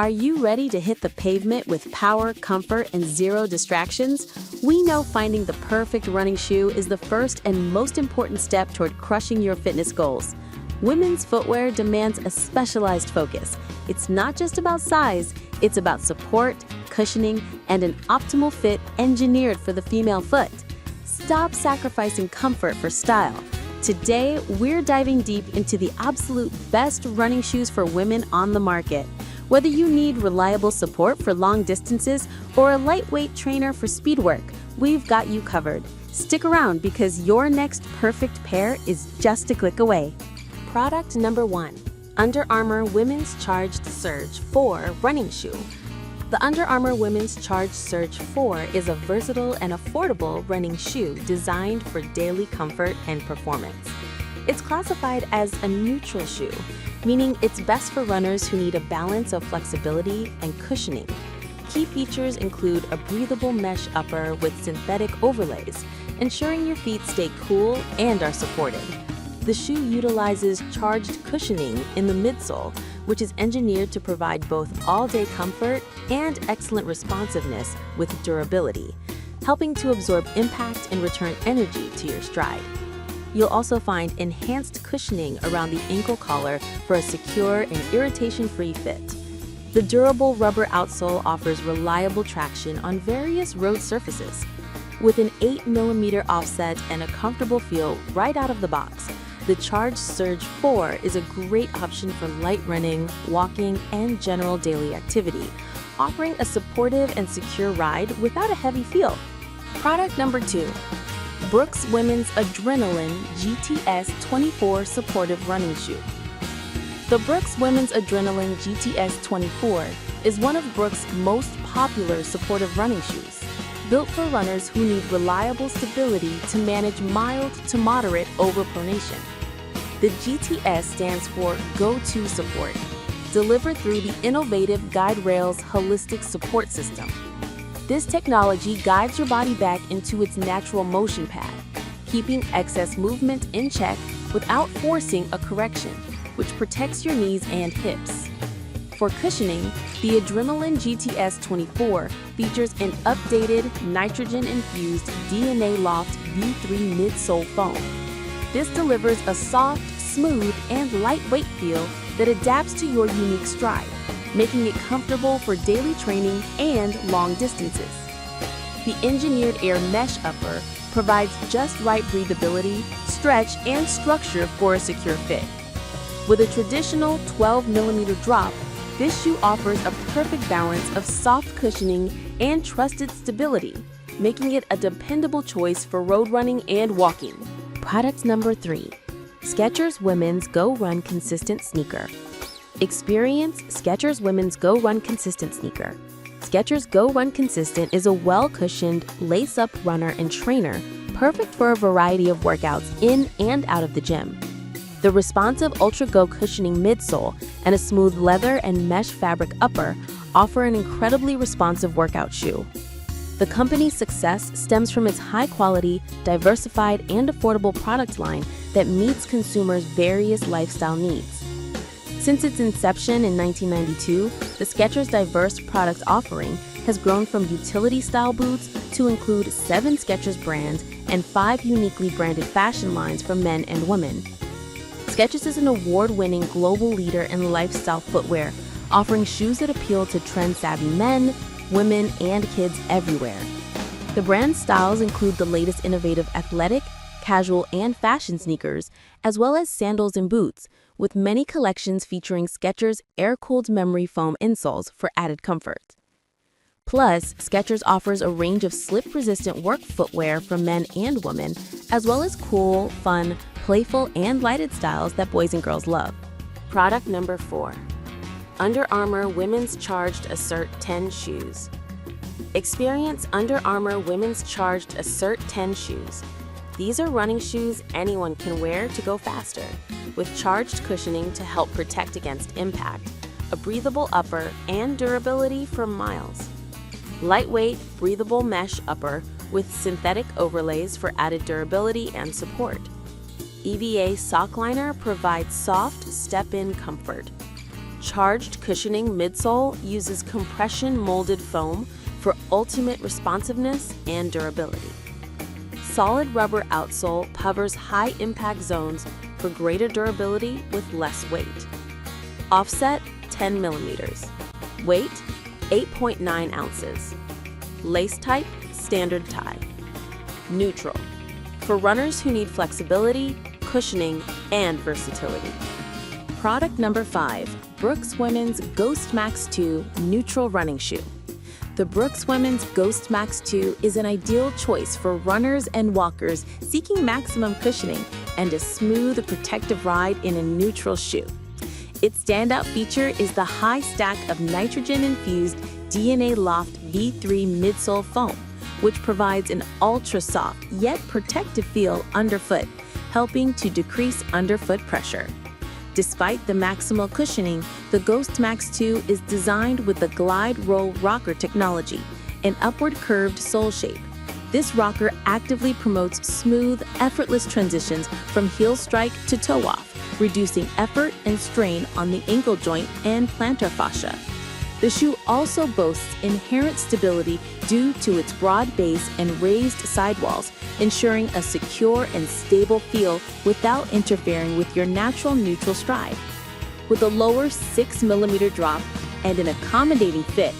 Are you ready to hit the pavement with power, comfort, and zero distractions? We know finding the perfect running shoe is the first and most important step toward crushing your fitness goals. Women's footwear demands a specialized focus. It's not just about size, it's about support, cushioning, and an optimal fit engineered for the female foot. Stop sacrificing comfort for style. Today, we're diving deep into the absolute best running shoes for women on the market. Whether you need reliable support for long distances or a lightweight trainer for speed work, we've got you covered. Stick around because your next perfect pair is just a click away. Product number 1. Under Armour Women's Charged Surge 4 Running Shoe. The Under Armour Women's Charged Surge 4 is a versatile and affordable running shoe designed for daily comfort and performance. It's classified as a neutral shoe, meaning it's best for runners who need a balance of flexibility and cushioning. Key features include a breathable mesh upper with synthetic overlays, ensuring your feet stay cool and are supported. The shoe utilizes charged cushioning in the midsole, which is engineered to provide both all-day comfort and excellent responsiveness with durability, helping to absorb impact and return energy to your stride. You'll also find enhanced cushioning around the ankle collar for a secure and irritation-free fit. The durable rubber outsole offers reliable traction on various road surfaces. With an 8mm offset and a comfortable feel right out of the box, the Charged Surge 4 is a great option for light running, walking, and general daily activity, offering a supportive and secure ride without a heavy feel. Product number 2. Brooks Women's Adrenaline GTS 24 Supportive Running Shoe. The Brooks Women's Adrenaline GTS 24 is one of Brooks' most popular supportive running shoes, built for runners who need reliable stability to manage mild to moderate overpronation. The GTS stands for Go-To Support, delivered through the innovative Guide Rails Holistic Support System. This technology guides your body back into its natural motion path, keeping excess movement in check without forcing a correction, which protects your knees and hips. For cushioning, the Adrenaline GTS 24 features an updated nitrogen-infused DNA Loft V3 midsole foam. This delivers a soft, smooth, and lightweight feel that adapts to your unique stride, making it comfortable for daily training and long distances. The engineered air mesh upper provides just right breathability, stretch, and structure for a secure fit. With a traditional 12mm drop, this shoe offers a perfect balance of soft cushioning and trusted stability, making it a dependable choice for road running and walking. Product number 3. Skechers Women's Go Run Consistent Sneaker. Experience Skechers Women's Go Run Consistent sneaker. Skechers Go Run Consistent is a well-cushioned, lace-up runner and trainer, perfect for a variety of workouts in and out of the gym. The responsive Ultra Go cushioning midsole and a smooth leather and mesh fabric upper offer an incredibly responsive workout shoe. The company's success stems from its high-quality, diversified, and affordable product line that meets consumers' various lifestyle needs. Since its inception in 1992, the Skechers' diverse product offering has grown from utility-style boots to include 7 Skechers brands and 5 uniquely branded fashion lines for men and women. Skechers is an award-winning global leader in lifestyle footwear, offering shoes that appeal to trend-savvy men, women, and kids everywhere. The brand's styles include the latest innovative athletic, casual, and fashion sneakers, as well as sandals and boots, with many collections featuring Skechers air-cooled memory foam insoles for added comfort. Plus, Skechers offers a range of slip-resistant work footwear for men and women, as well as cool, fun, playful, and lighted styles that boys and girls love. Product number 4. Under Armour Women's Charged Assert 10 Shoes. Experience Under Armour Women's Charged Assert 10 shoes. These are running shoes anyone can wear to go faster, with charged cushioning to help protect against impact, a breathable upper, and durability for miles. Lightweight, breathable mesh upper with synthetic overlays for added durability and support. EVA sock liner provides soft, step-in comfort. Charged cushioning midsole uses compression molded foam for ultimate responsiveness and durability. Solid rubber outsole covers high impact zones for greater durability with less weight. Offset 10 millimeters. Weight 8.9 ounces. Lace type standard tie. Neutral. For runners who need flexibility, cushioning, and versatility. Product number 5, Brooks Women's Ghost Max 2 Neutral Running Shoe. The Brooks Women's Ghost Max 2 is an ideal choice for runners and walkers seeking maximum cushioning and a smooth, protective ride in a neutral shoe. Its standout feature is the high stack of nitrogen-infused DNA Loft V3 midsole foam, which provides an ultra-soft yet protective feel underfoot, helping to decrease underfoot pressure. Despite the maximal cushioning, the Ghost Max 2 is designed with the Glide Roll Rocker technology, an upward curved sole shape. This rocker actively promotes smooth, effortless transitions from heel strike to toe off, reducing effort and strain on the ankle joint and plantar fascia. The shoe also boasts inherent stability due to its broad base and raised sidewalls, ensuring a secure and stable feel without interfering with your natural neutral stride. With a lower 6mm drop and an accommodating fit,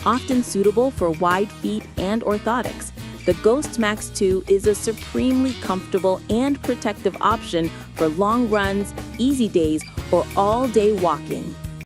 often suitable for wide feet and orthotics, the Ghost Max 2 is a supremely comfortable and protective option for long runs, easy days, or all-day walking.